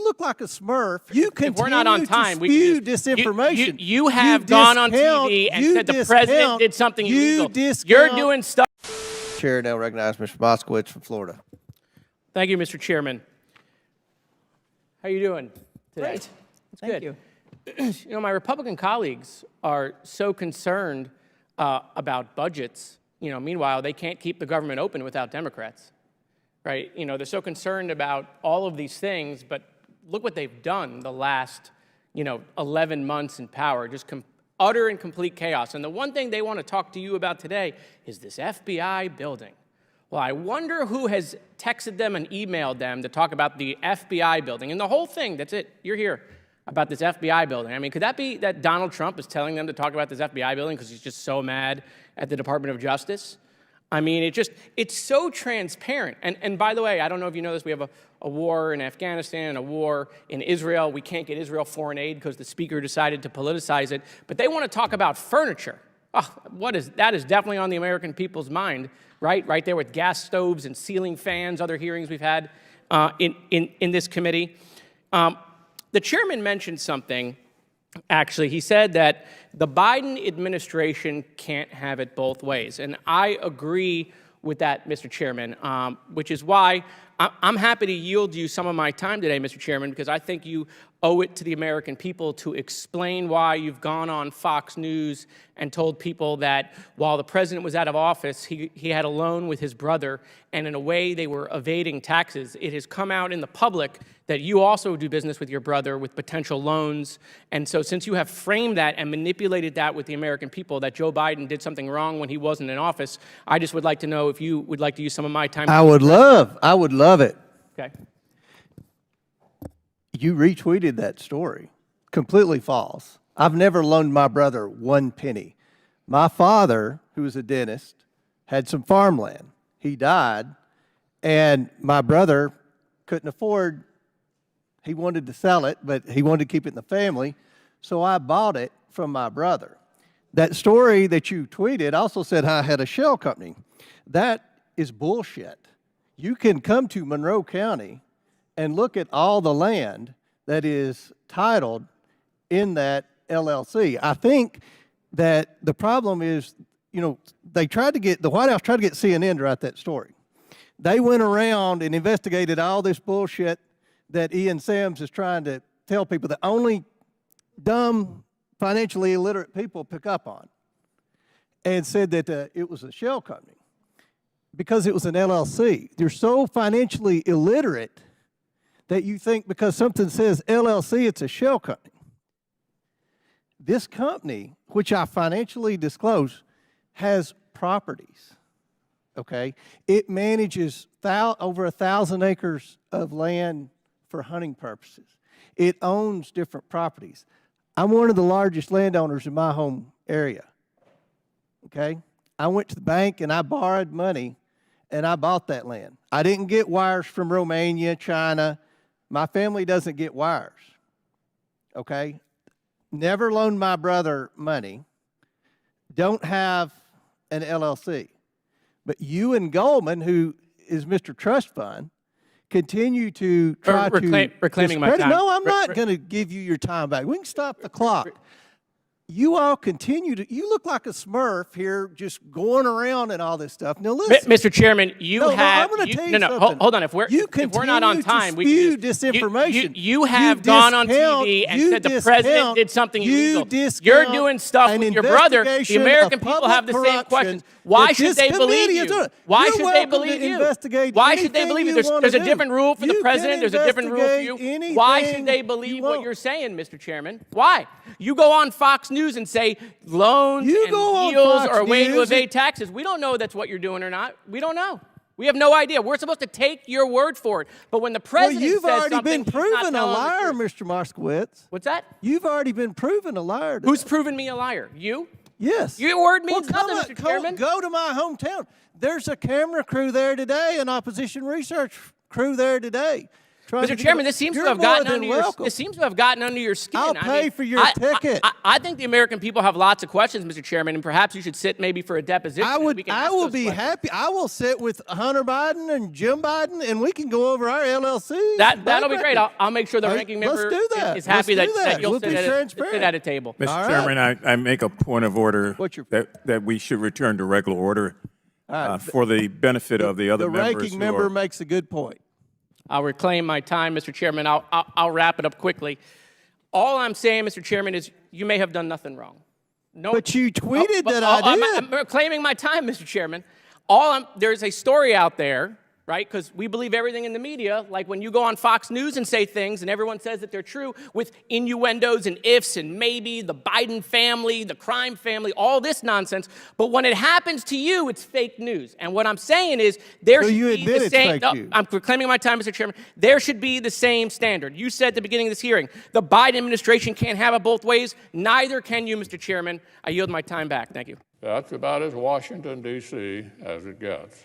look like a Smurf. You continue if we're not on time, to spew disinformation. You have gone on TV and said the president did something illegal. You're doing stuff. Chair now recognize Mr. Moskowitz from Florida. Thank you, Mr. Chairman. How are you doing today? Great. Thank you. You know, my Republican colleagues are so concerned about budgets. You know, meanwhile, they can't keep the government open without Democrats, right? You know, they're so concerned about all of these things, but look what they've done the last, 11 months in power, just utter and complete chaos. And the one thing they want to talk to you about today is this FBI building. Well, I wonder who has texted them and emailed them to talk about the FBI building. And the whole thing, that's it, you're here, about this FBI building. I mean, could that be that Donald Trump is telling them to talk about this FBI building because he's just so mad at the Department of Justice? I mean, it's so transparent. And by the way, I don't know if you know this, we have a war in Afghanistan and a war in Israel. We can't get Israel foreign aid because the speaker decided to politicize it. But they want to talk about furniture. Oh, that is definitely on the American people's mind, right? Right there with gas stoves and ceiling fans, other hearings we've had in this committee. The chairman mentioned something. Actually, he said that the Biden administration can't have it both ways. And I agree with that, Mr. Chairman, which is why I'm happy to yield you some of my time today, Mr. Chairman, because I think you owe it to the American people to explain why you've gone on Fox News and told people that while the president was out of office, he had a loan with his brother, and in a way they were evading taxes. It has come out in the public that you also do business with your brother with potential loans. And so since you have framed that and manipulated that with the American people, that Joe Biden did something wrong when he wasn't in office, I just would like to know if you would like to use some of my time. I would love it. Okay. You retweeted that story. Completely false. I've never loaned my brother one penny. My father, who was a dentist, had some farmland. He died, and my brother couldn't afford. He wanted to sell it, but he wanted to keep it in the family, so I bought it from my brother. That story that you tweeted also said I had a shell company. That is bullshit. You can come to Monroe County and look at all the land that is titled in that LLC. I think that the problem is, the White House tried to get CNN to write that story. They went around and investigated all this bullshit that Ian Sams is trying to tell people that only dumb, financially illiterate people pick up on, and said that it was a shell company because it was an LLC. They're so financially illiterate that you think because something says LLC, it's a shell company. This company, which I financially disclose, has properties, okay? It manages over 1,000 acres of land for hunting purposes. It owns different properties. I'm one of the largest landowners in my home area, okay? I went to the bank and I borrowed money and I bought that land. I didn't get wires from Romania, China. My family doesn't get wires, okay? Never loaned my brother money. Don't have an LLC. But you and Goldman, who is Mr. Trust Fund, continue to try to reclaiming my time. No, I'm not going to give you your time back. We can stop the clock. You all continue to, you look like a Smurf here just going around and all this stuff. Now listen. Mr. Chairman, I'm going to tell you something. Hold on. If we're not on time, we can disinformation. You have gone on TV and said the president did something illegal. You're doing stuff with your brother. The American people have the same questions. Why should they believe you? Why should they believe you? Why should they believe you? There's a different rule for the president. There's a different rule for you. Why should they believe what you're saying, Mr. Chairman? Why? You go on Fox News and say loans and deals are a way to evade taxes. We don't know that's what you're doing or not. We don't know. We have no idea. We're supposed to take your word for it. But when the president says something, you've already been proven a liar, Mr. Moskowitz. What's that? You've already been proven a liar. Who's proven me a liar? You? Yes. Your word means nothing, Mr. Chairman. Go to my hometown. There's a camera crew there today, an opposition research crew there today. trying to Mr. get Chairman, a- this seems to You're have more gotten than under your welcome. this seems to have gotten under your skin. I'll pay for your ticket. I think the American people have lots of questions, Mr. Chairman, and perhaps you should sit maybe for a deposition. I and would. we can I ask will those be questions. happy. I will sit with Hunter Biden and Jim Biden, and we can go over our LLCs. That'll be great. I'll make sure the Hey, ranking let's member do that. is happy Let's do that that. you'll We'll sit be at, transparent. sit at a table. Mr. All right. Chairman, I make a point of order What's your- that we should return to regular order for the benefit of the other The members ranking who member are- makes a good point. I'll reclaim my time, Mr. Chairman. I'll wrap it up quickly. All I'm saying, Mr. Chairman, is you may have done nothing wrong. No, But you tweeted but that I did. I'm reclaiming my time, Mr. Chairman. There's a story out there, right? Because we believe everything in the media, like when you go on Fox News and say things and everyone says that they're true with innuendos and ifs and maybe, the Biden family, the crime family, all this nonsense. But when it happens to you, it's fake news. And what I'm saying is there So should you be admit the it's same. fake No, news. I'm reclaiming my time, Mr. Chairman. There should be the same standard. You said at the beginning of this hearing, the Biden administration can't have it both ways. Neither can you, Mr. Chairman. I yield my time back. Thank you. That's about as Washington, D.C. as it gets.